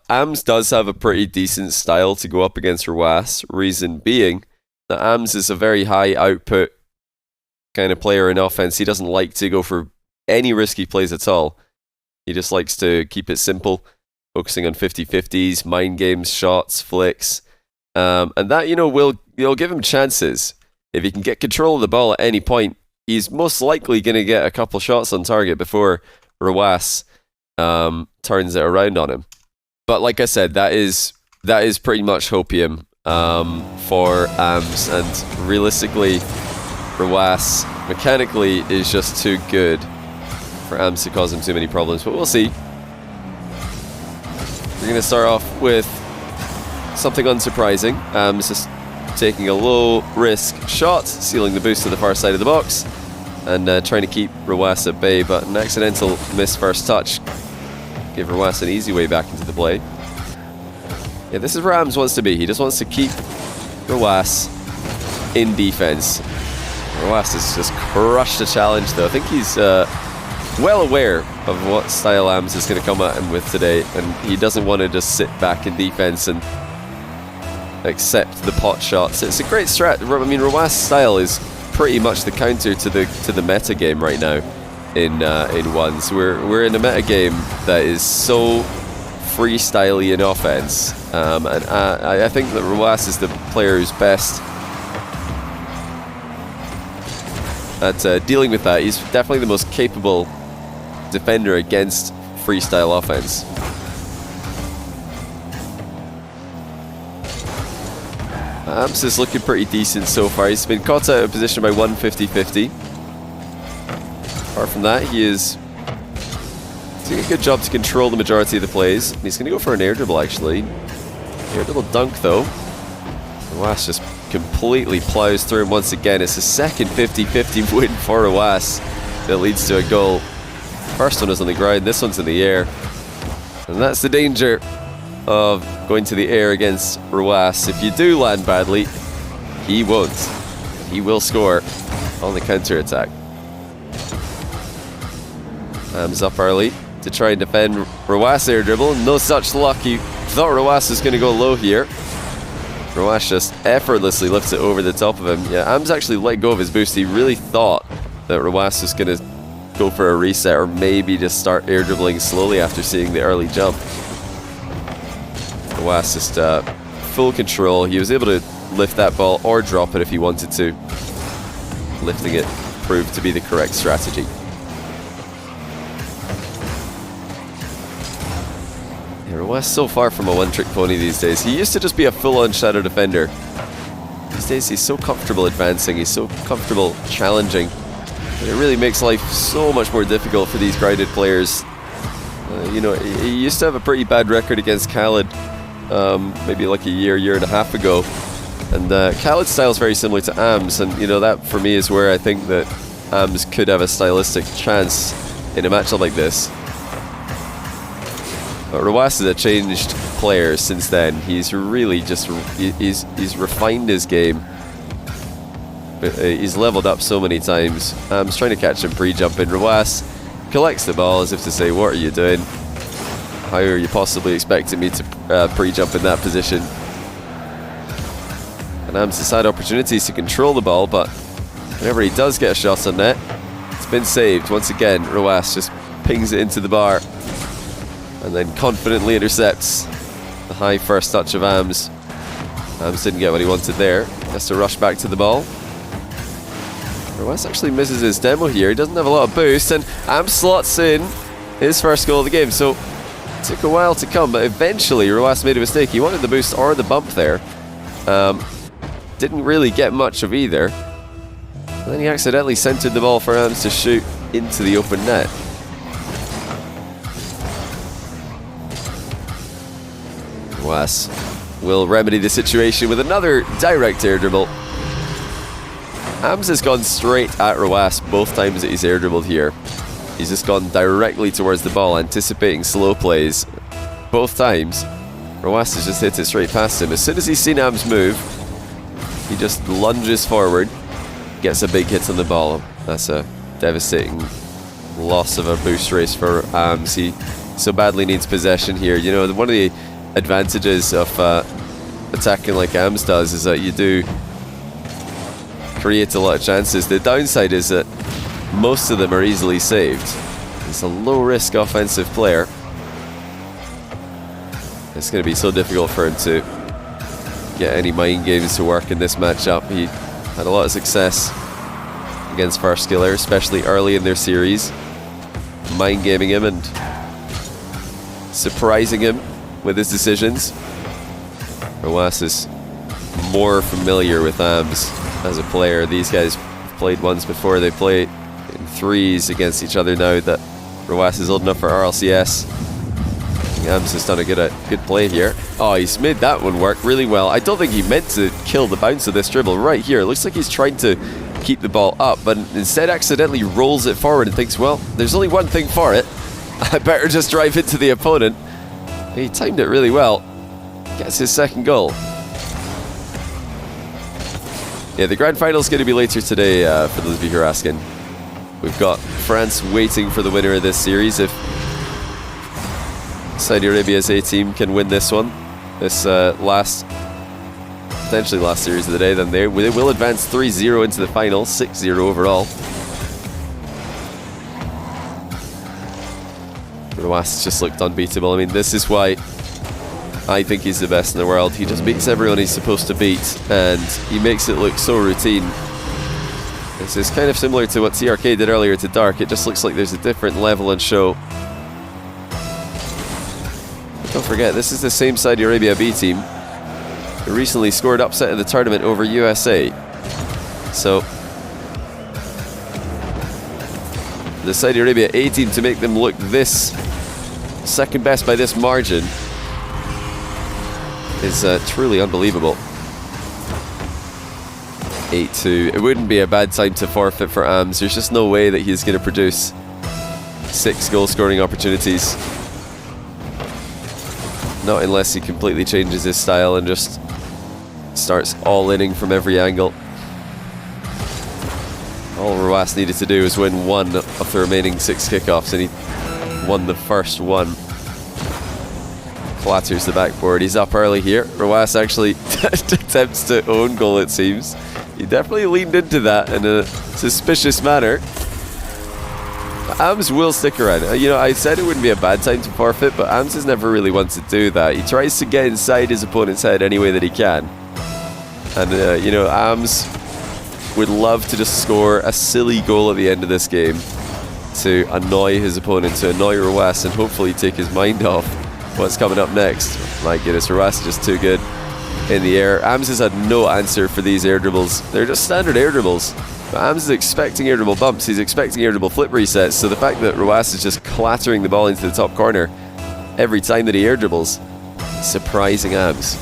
Ams does have a pretty decent style to go up against Rwas, reason being that Ams is a very high output kind of player in offense. He doesn't like to go for any risky plays at all. He just likes to keep it simple, focusing on 50-50s, mind games, shots, flicks. And that, will give him chances. If he can get control of the ball at any point, he's most likely going to get a couple shots on target before Rwas turns it around on him. But like I said, that is pretty much hopium for Ams, and realistically, Rwas mechanically is just too good for Ams to cause him too many problems, but we'll see. We're going to start off with something unsurprising. Ams just taking a low-risk shot, sealing the boost to the far side of the box, and trying to keep Rwas at bay, but an accidental missed first touch give Rwas an easy way back into the play. Yeah, this is where Ams wants to be. He just wants to keep Rwas in defense. Rwas has just crushed the challenge, though. I think he's well aware of what style Ams is going to come at him with today, and he doesn't want to just sit back in defense and accept the pot shots. It's a great strat. I mean, Rwas' style is pretty much the counter to the meta game right now in ones. We're in a meta game that is so freestyly in offense, and I think that Rwas is the player who's best at dealing with that. He's definitely the most capable defender against freestyle offense. Ams is looking pretty decent so far. He's been caught out of position by 150-50. Apart from that, he is doing a good job to control the majority of the plays. He's going to go for an air dribble, actually. Air dribble dunk, though. Rwas just completely plows through him once again. It's the second 50-50 win for Rwas that leads to a goal. First one was on the ground, this one's in the air. And that's the danger of going to the air against Rwas. If you do land badly, he won't. He will score on the counter-attack. Ams up early to try and defend Rwas air dribble. No such luck. He thought Rwas was going to go low here. Rwas just effortlessly lifts it over the top of him. Yeah, Ams actually let go of his boost. He really thought that Rwas was going to go for a reset, or maybe just start air dribbling slowly after seeing the early jump. Rwas just full control. He was able to lift that ball or drop it if he wanted to. Lifting it proved to be the correct strategy. Rwas so far from a one-trick pony these days. He used to just be a full-on shadow defender. These days he's so comfortable advancing, he's so comfortable challenging, that it really makes life so much more difficult for these grounded players. He used to have a pretty bad record against Khaled, maybe like a year and a half ago. And Khaled's style is very similar to Ams, and that for me is where I think that Ams could have a stylistic chance in a matchup like this. Rwas is a changed player since then. He's really just he's refined his game. He's leveled up so many times. Ams trying to catch him pre-jumping. Rwas collects the ball as if to say, "What are you doing? How are you possibly expecting me to pre-jump in that position?" And Ams has had opportunities to control the ball, but whenever he does get a shot on net, it's been saved. Once again, Rwas just pings it into the bar and then confidently intercepts the high first touch of Ams. Ams didn't get what he wanted there. Has to rush back to the ball. Rwas actually misses his demo here. He doesn't have a lot of boost, and Ams slots in his first goal of the game. So it took a while to come, but eventually Rwas made a mistake. He wanted the boost or the bump there. Didn't really get much of either. And then he accidentally centered the ball for Ams to shoot into the open net. Rwas will remedy the situation with another direct air dribble. Ams has gone straight at Rwas both times that he's air dribbled here. He's just gone directly towards the ball, anticipating slow plays. Both times, Rwas has just hit it straight past him. As soon as he's seen Ams move, he just lunges forward, gets a big hit on the ball. That's a devastating loss of a boost race for Ams. He so badly needs possession here. One of the advantages of attacking like AMS does is that you do create a lot of chances. The downside is that most of them are easily saved. He's a low-risk offensive player. It's going to be so difficult for him to get any mind games to work in this matchup. He had a lot of success against Farskiller, especially early in their series, mind gaming him and surprising him with his decisions. Roas is more familiar with AMS as a player. These guys played once before. They play in threes against each other now that Roas is old enough for RLCS. AMS has done a good play here. Oh, he's made that one work really well. I don't think he meant to kill the bounce of this dribble right here. It looks like he's trying to keep the ball up, but instead accidentally rolls it forward and thinks, well, there's only one thing for it. I better just drive into the opponent. He timed it really well. Gets his second goal. Yeah, the grand final is going to be later today, for those of you who are asking. We've got France waiting for the winner of this series. If Saudi Arabia's A team can win this one, this potentially last series of the day, then they will advance 3-0 into the final, 6-0 overall. Roas just looked unbeatable. I mean, this is why I think he's the best in the world. He just beats everyone he's supposed to beat, and he makes it look so routine. This is kind of similar to what TRK did earlier to Dark. It just looks like there's a different level and show. But don't forget, this is the same Saudi Arabia B team who recently scored upset in the tournament over USA. So the Saudi Arabia A team to make them look this second best by this margin is truly unbelievable. 8-2. It wouldn't be a bad time to forfeit for AMS. There's just no way that he's going to produce 6 goal scoring opportunities. Not unless he completely changes his style and just starts all-inning from every angle. All Roas needed to do was win 1 of the remaining 6 kickoffs, and he won the first one. Clatters the backboard. He's up early here. Roas actually attempts to own goal, it seems. He definitely leaned into that in a suspicious manner. AMS will stick around. You know, I said it wouldn't be a bad time to forfeit, but AMS has never really wanted to do that. He tries to get inside his opponent's head any way that he can. And, you know, AMS would love to just score a silly goal at the end of this game to annoy his opponent, to annoy Roas, and hopefully take his mind off what's coming up next. My goodness, Roas is just too good in the air. AMS has had no answer for these air dribbles. They're just standard air dribbles. But AMS is expecting air dribble bumps. He's expecting air dribble flip resets. So the fact that Roas is just clattering the ball into the top corner every time that he air dribbles, surprising AMS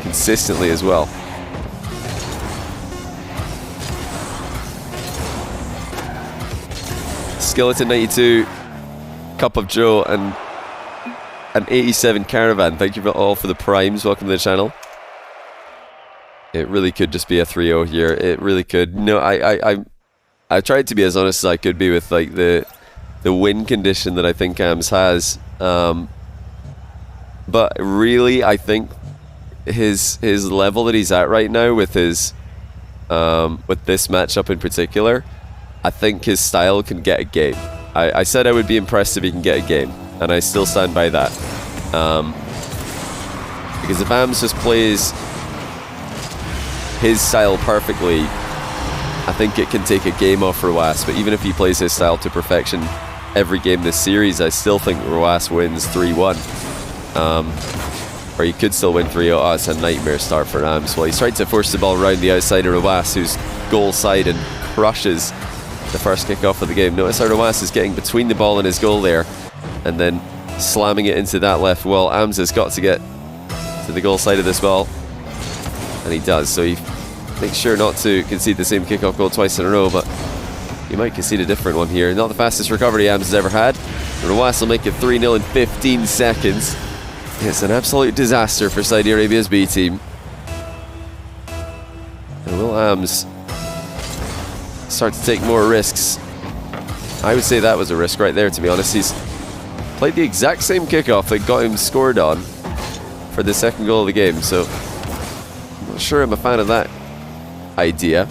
consistently as well. Skeleton 92, Cup of Joe, and an 87 Caravan. Thank you all for the primes. Welcome to the channel. It really could just be a 3-0 here. It really could. No, I tried to be as honest as I could be with like the win condition that I think AMS has. But really, I think his level that he's at right now with his with this matchup in particular, I think his style can get a game. I said I would be impressed if he can get a game, and I still stand by that. Because if AMS just plays his style perfectly, I think it can take a game off Roas. But even if he plays his style to perfection every game this series, I still think Roas wins 3-1. Or he could still win 3-0. Oh, it's a nightmare start for AMS. Well, he's trying to force the ball around the outside of Roas, who's goal side, and crushes the first kickoff of the game. Notice how Roas is getting between the ball and his goal there, and then slamming it into that left wall. AMS has got to get to the goal side of this ball, and he does. So he makes sure not to concede the same kickoff goal twice in a row, but he might concede a different one here. Not the fastest recovery AMS has ever had. Roas will make it 3-0 in 15 seconds. It's an absolute disaster for Saudi Arabia's B team. And will AMS start to take more risks? I would say that was a risk right there, to be honest. He's played the exact same kickoff that got him scored on for the second goal of the game, so I'm not sure I'm a fan of that idea.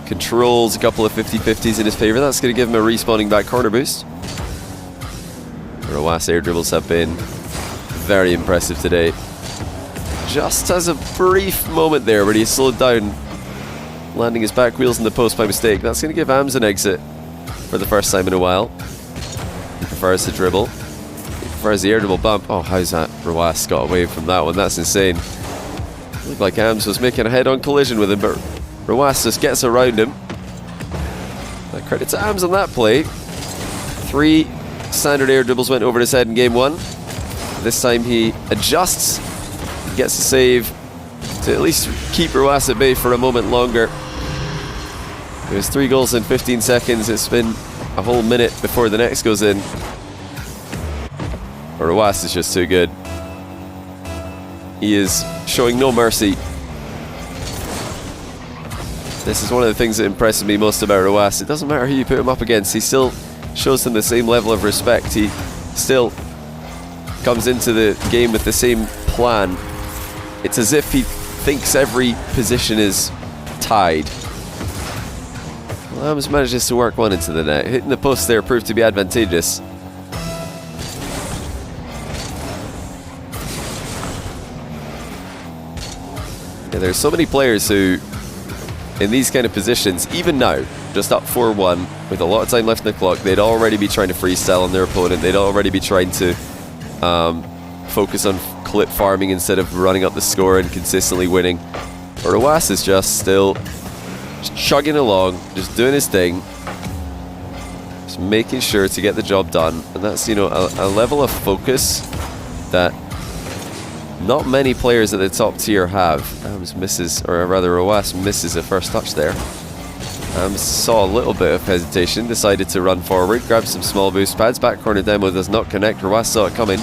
Controls a couple of 50-50s in his favour. That's going to give him a respawning back corner boost. Rwas air dribbles have been very impressive today. Just as a brief moment there where he slowed down, landing his back wheels in the post by mistake. That's going to give Ams an exit for the first time in a while. He prefers the dribble. He prefers the air dribble bump. Oh, how's that? Rwas got away from that one. That's insane. Looked like Ams was making a head-on collision with him, but Rwas just gets around him. Credit to Ams on that play. 3 standard air dribbles went over his head in game 1. This time he adjusts, he gets a save to at least keep Rwas at bay for a moment longer. It was 3 goals in 15 seconds. It's been a whole minute before the next goes in. Rwas is just too good. He is showing no mercy. This is one of the things that impresses me most about Rwas. It doesn't matter who you put him up against, he still shows them the same level of respect. He still comes into the game with the same plan. It's as if he thinks every position is tied. Well, Ams manages to work one into the net. Hitting the post there proved to be advantageous. Yeah, there's so many players who, in these kind of positions, even now, just up 4-1, with a lot of time left in the clock, they'd already be trying to freestyle on their opponent. They'd already be trying to focus on clip farming instead of running up the score and consistently winning. Rwas is just still just chugging along, just doing his thing, just making sure to get the job done. And that's, you know, a level of focus that not many players at the top tier have. Ams misses, or rather Rwas misses a first touch there. Ams saw a little bit of hesitation, decided to run forward, grab some small boost pads. Back corner demo does not connect. Rwas saw it coming.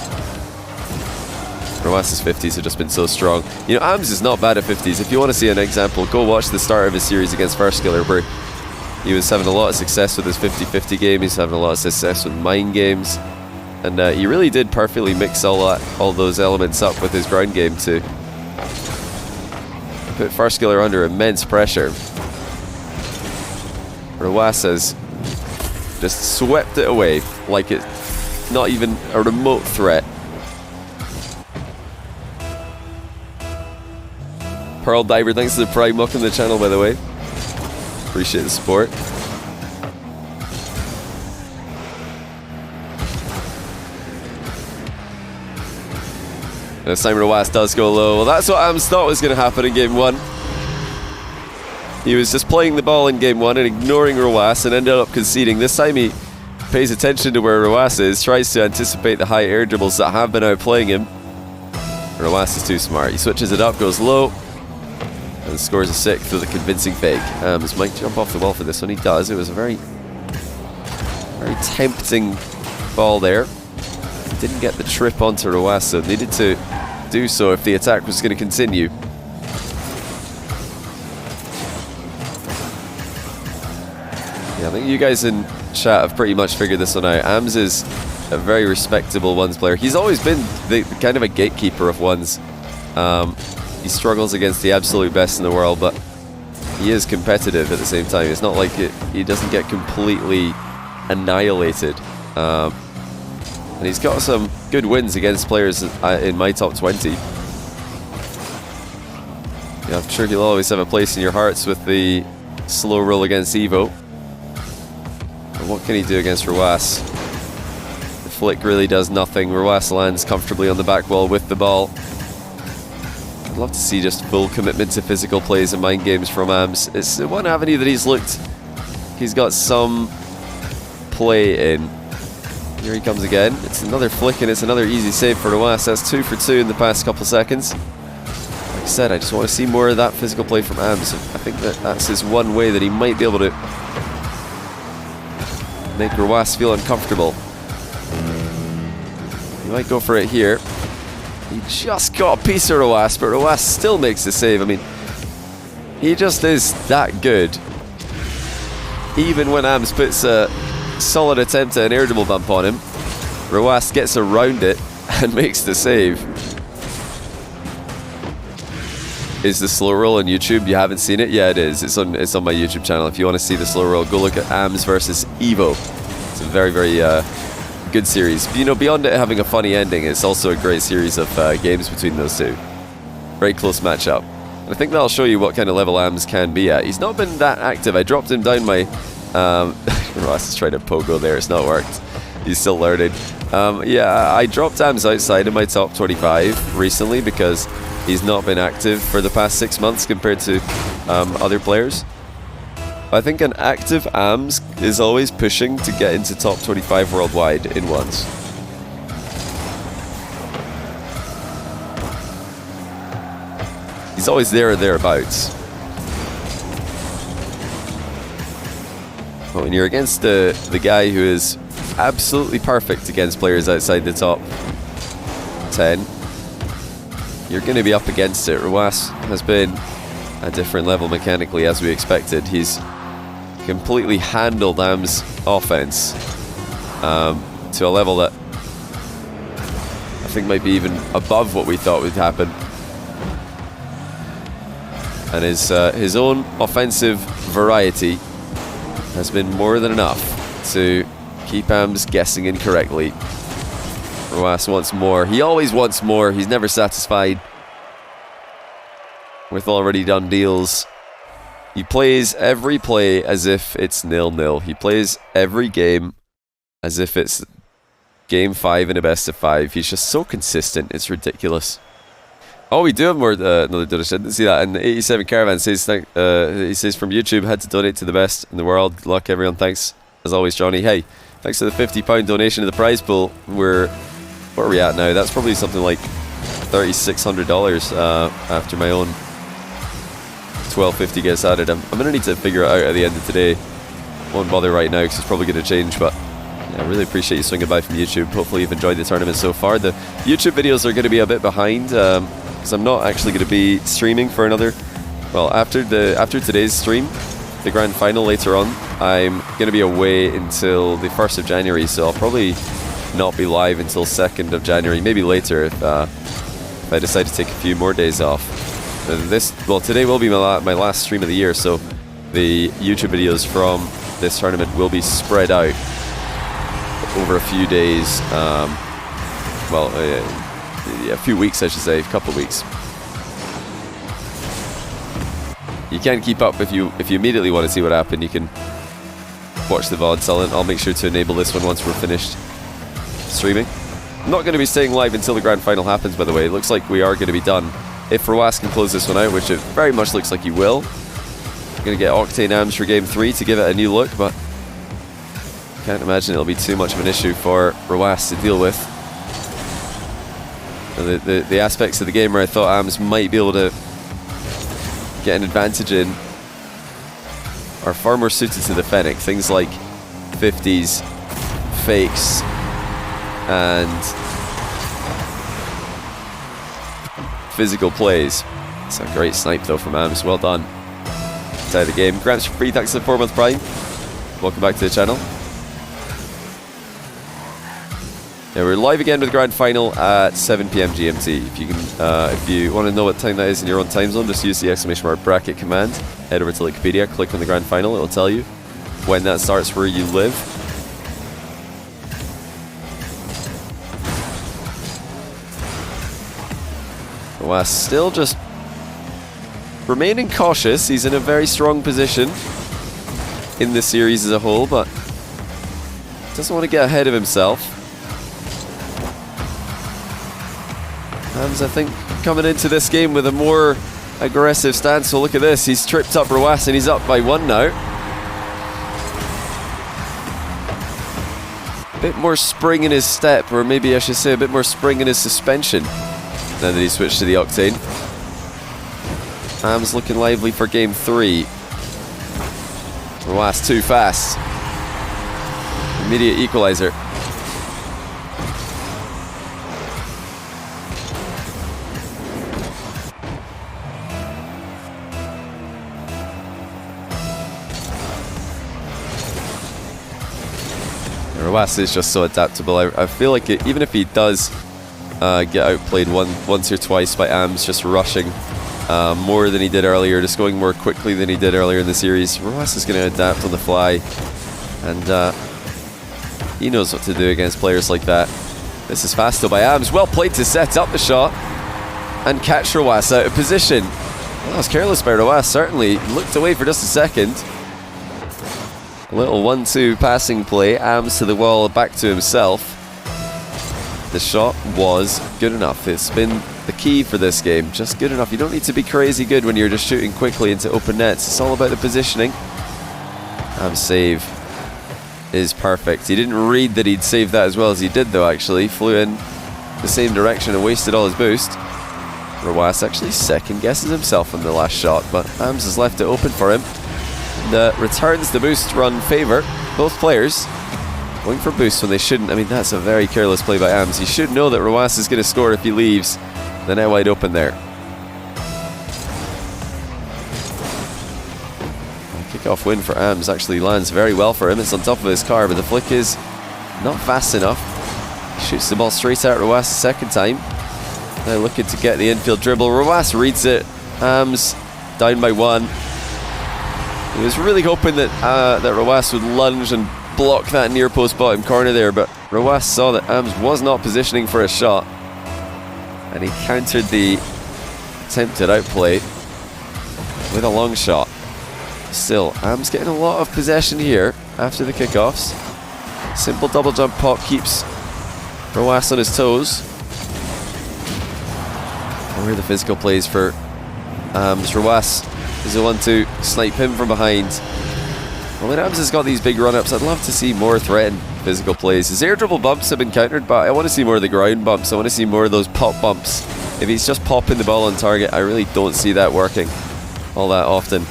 Rwas' 50s have just been so strong. You know, Ams is not bad at 50s. If you want to see an example, go watch the start of his series against FairJame, where he was having a lot of success with his 50-50 game. He's having a lot of success with mine games. And he really did perfectly mix all those elements up with his ground game to put FairJame under immense pressure. Rwas has just swept it away like it's not even a remote threat. Pearl Diver, thanks to the Prime. Welcome to the channel, by the way. Appreciate the support. And Simon Rwas does go low. Well, that's what Ams thought was going to happen in game 1. He was just playing the ball in game 1 and ignoring Rwas and ended up conceding. This time he pays attention to where Rwas is, tries to anticipate the high air dribbles that have been outplaying him. Rwas is too smart. He switches it up, goes low, and scores a 6th with a convincing fake. Ams might jump off the wall for this one. He does. It was a very tempting ball there. He didn't get the trip onto Rwas, so needed to do so if the attack was going to continue. Yeah, I think you guys in chat have pretty much figured this one out. Ams is a very respectable ones player. He's always been the kind of a gatekeeper of ones. He struggles against the absolute best in the world, but he is competitive at the same time. It's not like he doesn't get completely annihilated. And he's got some good wins against players in my top 20. Yeah, I'm sure he'll always have a place in your hearts with the slow roll against Evo. But what can he do against Rwas? The flick really does nothing. Rwas lands comfortably on the back wall with the ball. I'd love to see just full commitment to physical plays and mind games from Ams. It's one avenue that he's got some play in. Here he comes again. It's another flick and it's another easy save for Rwas. That's 2 for 2 in the past couple seconds. Like I said, I just want to see more of that physical play from Ams. I think that's his one way that he might be able to make Rwas feel uncomfortable. He might go for it here. He just got a piece of Rwas, but Rwas still makes the save. I mean, he just is that good. Even when Ams puts a solid attempt at an air double bump on him. Rw9 gets around it and makes the save. Is the slow roll on YouTube? You haven't seen it? Yeah, it is. It's on my YouTube channel. If you want to see the slow roll, go look at AMS versus Evo. It's a very, very good series. You know, beyond it having a funny ending, it's also a great series of games between those two. Very close matchup. And I think that'll show you what kind of level AMS can be at. He's not been that active. I dropped him down my... Ross is trying to pogo there. It's not worked. He's still learning. Yeah, I dropped AMS outside of my top 25 recently because he's not been active for the past 6 months compared to other players. I think an active AMS is always pushing to get into top 25 worldwide in ones. He's always there or thereabouts. But when you're against the guy who is absolutely perfect against players outside the top 10, you're going to be up against it. Rw9 has been a different level mechanically as we expected. He's completely handled AM's offense to a level that I think might be even above what we thought would happen. And his own offensive variety has been more than enough to keep AMS guessing incorrectly. Rw9 wants more. He always wants more. He's never satisfied with already done deals. He plays every play as if it's 0-0. He plays every game as if it's game 5 in a best of 5. He's just so consistent. It's ridiculous. Oh, we do have more another donation. I didn't see that. And 87 Caravan says, he says from YouTube, had to donate to the best in the world. Good luck, everyone. Thanks, as always, Johnny. Hey, thanks for the £50 donation to the prize pool. What are we at now? That's probably something like $3,600 after my own $1,250 gets added. I'm going to need to figure it out at the end of today. Won't bother right now because it's probably going to change, but yeah, I really appreciate you swinging by from YouTube. Hopefully you've enjoyed the tournament so far. The YouTube videos are going to be a bit behind because I'm not actually going to be streaming for another... Well, after today's stream, the grand final later on, I'm going to be away until the 1st of January, so I'll probably not be live until 2nd of January, maybe later if I decide to take a few more days off. Today will be my last stream of the year, so the YouTube videos from this tournament will be spread out over a few days. A few weeks, I should say, a couple of weeks. You can keep up if you immediately want to see what happened. You can watch the VOD. I'll make sure to enable this one once we're finished streaming. I'm not going to be staying live until the grand final happens, by the way. It looks like we are going to be done. If Rw9 can close this one out, which it very much looks like he will. I'm going to get Octane AMS for game 3 to give it a new look, but can't imagine it'll be too much of an issue for Rw9 to deal with. The aspects of the game where I thought AMS might be able to get an advantage in are far more suited to the Fennec. Things like 50s, fakes, and physical plays. It's a great snipe though from AMS. Well done. Tie the game. Gramps for free. Thanks for the 4-month prime. Welcome back to the channel. Yeah, we're live again with the grand final at 7 PM GMT. If you want to know what time that is in your own time zone, just use the ! bracket command. Head over to Wikipedia, click on the grand final. It'll tell you when that starts where you live. Rw9 still just remaining cautious. He's in a very strong position in the series as a whole, but doesn't want to get ahead of himself. AMS, I think, coming into this game with a more aggressive stance. So look at this, he's tripped up Rw9 and he's up by 1 now. A bit more spring in his step, or maybe I should say a bit more spring in his suspension now that he switched to the Octane. AMS looking lively for game 3. Rw9 too fast. Immediate equalizer. Rw9 is just so adaptable. I feel like even if he does get outplayed once or twice by AMS, just rushing more than he did earlier, just going more quickly than he did earlier in the series, Rw9 is going to adapt on the fly, and he knows what to do against players like that. This is fast though by AMS. Well played to set up the shot and catch Rw9 out of position. Well, that was careless by Rw9, certainly. Looked away for just a second. A little 1-2 passing play. AMS to the wall, back to himself. The shot was good enough. It's been the key for this game. Just good enough. You don't need to be crazy good when you're just shooting quickly into open nets. It's all about the positioning. AMS save is perfect. He didn't read that he'd saved that as well as he did though, actually. Flew in the same direction and wasted all his boost. Rw9 actually second guesses himself on the last shot, but AMS has left it open for him. Returns the boost run favor. Both players going for boosts when they shouldn't. I mean, that's a very careless play by AMS. He should know that Rw9 is going to score if he leaves the net wide open there. Kickoff win for AMS actually lands very well for him. It's on top of his car, but the flick is not fast enough. He shoots the ball straight out Rw9 the second time. Now looking to get the infield dribble. Rw9 reads it. AMS down by 1. He was really hoping that Rw9 would lunge and block that near post bottom corner there, but Rw9 saw that AMS was not positioning for a shot, and he countered the attempted outplay with a long shot. Still, AMS getting a lot of possession here after the kickoffs. Simple double jump pop keeps Rw9 on his toes. Where are the physical plays for AMS? Rw9 is the one to snipe him from behind. Well, when AMS has got these big run-ups, I'd love to see more threatened physical plays. His air dribble bumps have been countered, but I want to see more of the ground bumps. I want to see more of those pop bumps. If he's just popping the ball on target, I really don't see that working all that often.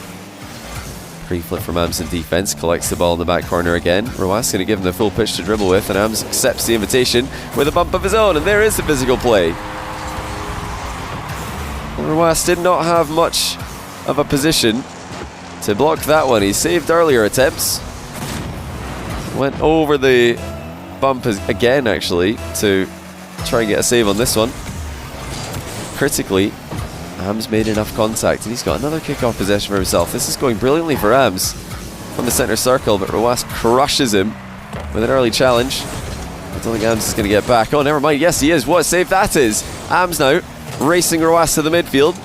Pre-flip from AMS in defense, collects the ball in the back corner again. Rw9 going to give him the full pitch to dribble with, and AMS accepts the invitation with a bump of his own, and there is the physical play. Rw9 did not have much of a position to block that one. He saved earlier attempts. Went over the bump again, actually, to try and get a save on this one. Critically, AMS made enough contact, and he's got another kickoff possession for himself. This is going brilliantly for AMS from the centre circle, but Rw9 crushes him with an early challenge. I don't think AMS is going to get back. Oh, never mind. Yes, he is. What a save that is. AMS now racing Rw9 to the midfield.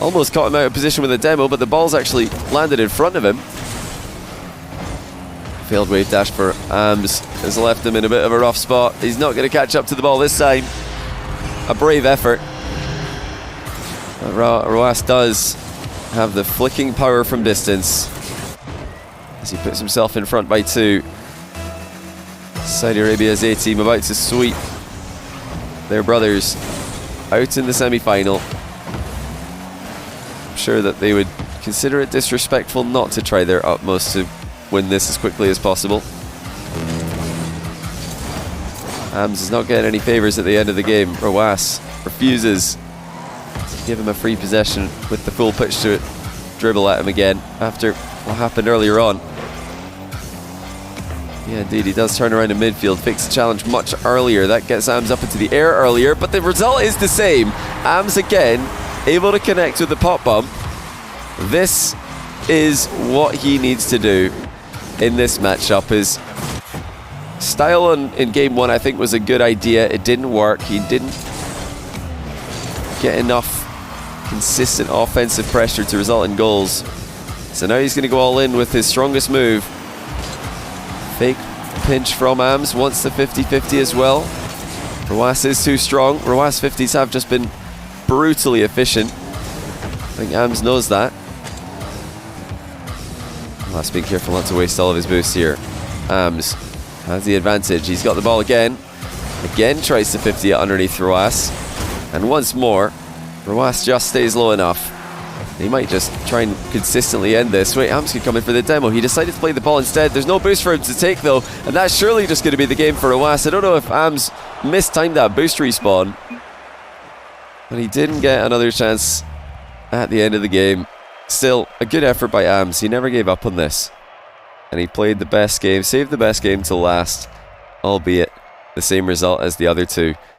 Almost caught him out of position with a demo, but the ball's actually landed in front of him. Failed wave dash for AMS has left him in a bit of a rough spot. He's not going to catch up to the ball this time. A brave effort. Rw9 does have the flicking power from distance as he puts himself in front by 2. Saudi Arabia's A team about to sweep their brothers out in the semi-final. I'm sure that they would consider it disrespectful not to try their utmost to win this as quickly as possible. AMS is not getting any favours at the end of the game. Rw9 refuses to give him a free possession with the full pitch to dribble at him again after what happened earlier on. Yeah, indeed, he does turn around in midfield, fakes the challenge much earlier. That gets AMS up into the air earlier, but the result is the same. AMS again able to connect with the pop bump. This is what he needs to do in this matchup. His style in game 1 I think was a good idea. It didn't work. He didn't get enough consistent offensive pressure to result in goals. So now he's going to go all in with his strongest move. Fake pinch from AMS, wants the 50-50 as well. Rw9 is too strong. Rw9's 50s have just been brutally efficient. I think AMS knows that. Rw9 being careful not to waste all of his boosts here. AMS has the advantage. He's got the ball again. Again tries to 50 it underneath Rw9. And once more, Rw9 just stays low enough. He might just try and consistently end this. Wait, AMS could come in for the demo. He decided to play the ball instead. There's no boost for him to take though, and that's surely just going to be the game for Rw9. I don't know if AMS mistimed that boost respawn, but he didn't get another chance at the end of the game. Still, a good effort by AMS. He never gave up on this, and he played the best game, saved the best game till last, albeit the same result as the other two.